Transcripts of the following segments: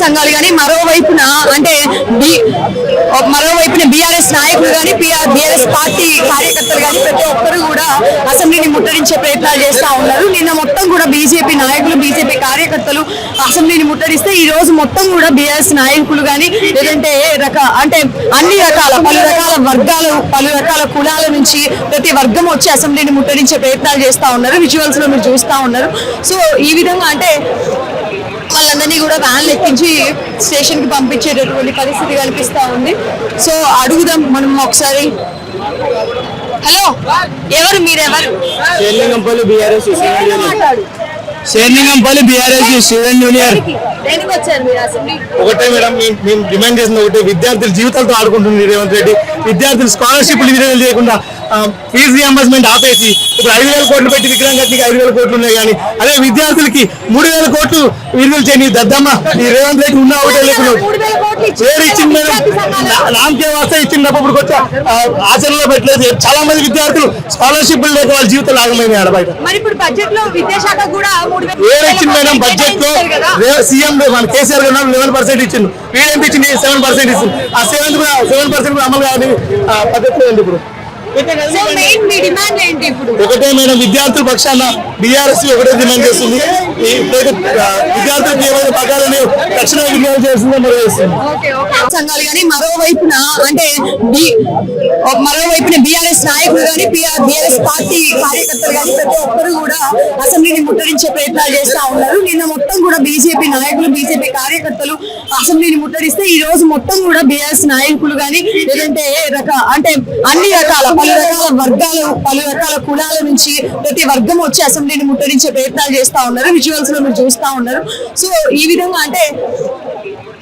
సంఘాలు కానీ మరోవైపున బీఆర్ఎస్ నాయకులు కానీ బీఆర్ఎస్ పార్టీ కార్యకర్తలు కానీ ప్రతి ఒక్కరు కూడా అసెంబ్లీని ముట్టడించే ప్రయత్నాలు చేస్తా ఉన్నారు. నిన్న మొత్తం కూడా బీజేపీ నాయకులు బీజేపీ కార్యకర్తలు అసెంబ్లీని ముట్టడిస్తే ఈ రోజు మొత్తం కూడా బీఆర్ఎస్ నాయకులు కానీ లేదంటే అన్ని రకాల పలు రకాల వర్గాలు పలు రకాల కులాల నుంచి ప్రతి వర్గం వచ్చి అసెంబ్లీని ముట్టడించే ప్రయత్నాలు చేస్తా ఉన్నారు. విజువల్స్ లో మీరు చూస్తా ఉన్నారు. సో ఈ విధంగా వాళ్ళందరినీ కూడా వ్యాన్లు ఎక్కించి స్టేషన్ కి పంపించేటటువంటి పరిస్థితి కనిపిస్తా ఉంది. సో అడుగుదాం మనం ఒకసారి. హలో, మీరెవరు? Serilingampally BRS student union. ఒకటే మేడం, మేము డిమాండ్ చేసిన ఒకటే, విద్యార్థుల జీవితాలతో ఆడుకుంటుంది రేవంత్ రెడ్డి. విద్యార్థులు స్కాలర్షిప్లు విడుదల చేయకుండా ఫీజు రియంబర్స్మెంట్ ఆపేసి ఇప్పుడు 5,000 కోట్లు పెట్టి విగ్రహం కట్టి 5,000 కోట్లు ఉన్నాయి. కానీ అదే విద్యార్థులకి 3,000 కోట్లు విడుదల చేయని దద్దమ్మ ఈ రేవంత్ రెడ్డి ఉన్న ఒకటే లేకున్నాడు. పేరు ఇచ్చింది మేడం, నామకే వాస్తా ఇచ్చినప్పుడు వచ్చా ఆచరణలో పెట్టలేదు. చాలా మంది విద్యార్థులు స్కాలర్షిప్లు లేక వాళ్ళ జీవితాలు ఆగమైనాయి ఆడబయట. పేరు ఇచ్చింది మేడం, బడ్జెట్ లో సీఎం మన కేసీఆర్ గారు 11% ఇచ్చింది. వీడెంత ఇచ్చింది? 7% ఇస్తుంది. ఆ 7% కూడా అమలు కాని పద్ధతిలో ఉంది. ఇప్పుడు ఒకటే మేడం, విద్యార్థుల పక్షాన బీఆర్ఎస్ ఒకటే డిమాండ్ చేస్తుంది. విద్యార్థులకు ఏమైనా పగాలని తక్షణ విడుదల చేస్తుందో మరి చేస్తుంది సంఘాలు కానీ మరోవైపున బీఆర్ఎస్ నాయకులు కానీ బీఆర్ఎస్ పార్టీ కార్యకర్తలు కానీ ప్రతి ఒక్కరు కూడా అసెంబ్లీని ముట్టడించే ప్రయత్నాలు చేస్తా ఉన్నారు. నిన్న మొత్తం కూడా బీజేపీ నాయకులు బీజేపీ కార్యకర్తలు అసెంబ్లీని ముట్టడిస్తే ఈ రోజు మొత్తం కూడా బీఆర్ఎస్ నాయకులు కానీ లేదంటే అన్ని రకాల పలు రకాల వర్గాలు పలు రకాల కులాల నుంచి ప్రతి వర్గం వచ్చి అసెంబ్లీని ముట్టడించే ప్రయత్నాలు చేస్తా ఉన్నారు. విజువల్స్ లో మీరు చూస్తా ఉన్నారు. సో ఈ విధంగా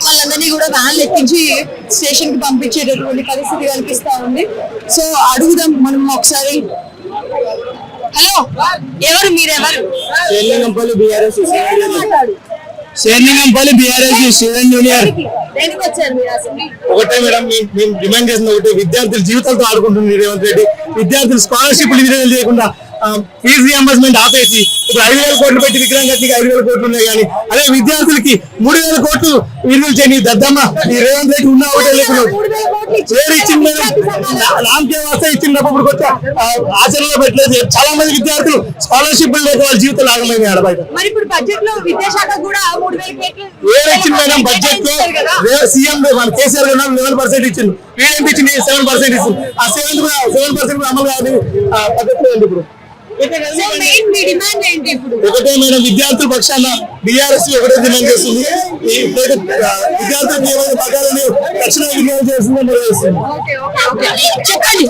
వాళ్ళందరినీ కూడా వ్యాన్లు ఎక్కించి స్టేషన్ కి పంపించేటటువంటి పరిస్థితి కనిపిస్తా ఉంది. సో అడుగుదాం మనం ఒకసారి. హలో, మీరెవరు? Serilingampally BRS student union. ఒకటే మేడం, మేము డిమాండ్ చేసిన ఒకటే, విద్యార్థుల జీవితాలతో ఆడుకుంటుంది రేవంత్ రెడ్డి. విద్యార్థులు స్కాలర్షిప్లు విడుదల చేయకుండా ఫీజు రియంబర్స్మెంట్ ఆపేసి ఇప్పుడు 5,000 కోట్లు పెట్టి విగ్రహం కట్టి 5,000 కోట్లు ఉన్నాయి. కానీ అదే విద్యార్థులకి 3,000 కోట్లు విడుదల చేయని దద్దమ్మ ఈ రేవంత్ రెడ్డి ఉన్న ఒకటే లేకున్నాడు. పేరు ఇచ్చింది మేడం, నామకే వాస్తా ఇచ్చినప్పుడు వచ్చా ఆచరణలో పెట్టలేదు. చాలా మంది విద్యార్థులు స్కాలర్షిప్లు లేక వాళ్ళ జీవితాలు ఆగమైనాయి ఆడబయట. పేరు ఇచ్చింది మేడం, బడ్జెట్ లో సీఎం మన కేసీఆర్ గారు 11% ఇచ్చింది. వీడెంత ఇచ్చింది? 7% ఇస్తుంది. ఆ 7% కూడా అమలు కాని పద్ధతిలో ఉంది. ఇప్పుడు ఒకటే మేడం, విద్యార్థుల పక్షాన బీఆర్ఎస్ ఒకటే డిమాండ్ చేస్తుంది. విద్యార్థులకు ఏమైనా పగాలని తక్షణ విడుదల చేస్తుందో మరి చేస్తుంది. చెప్పండి.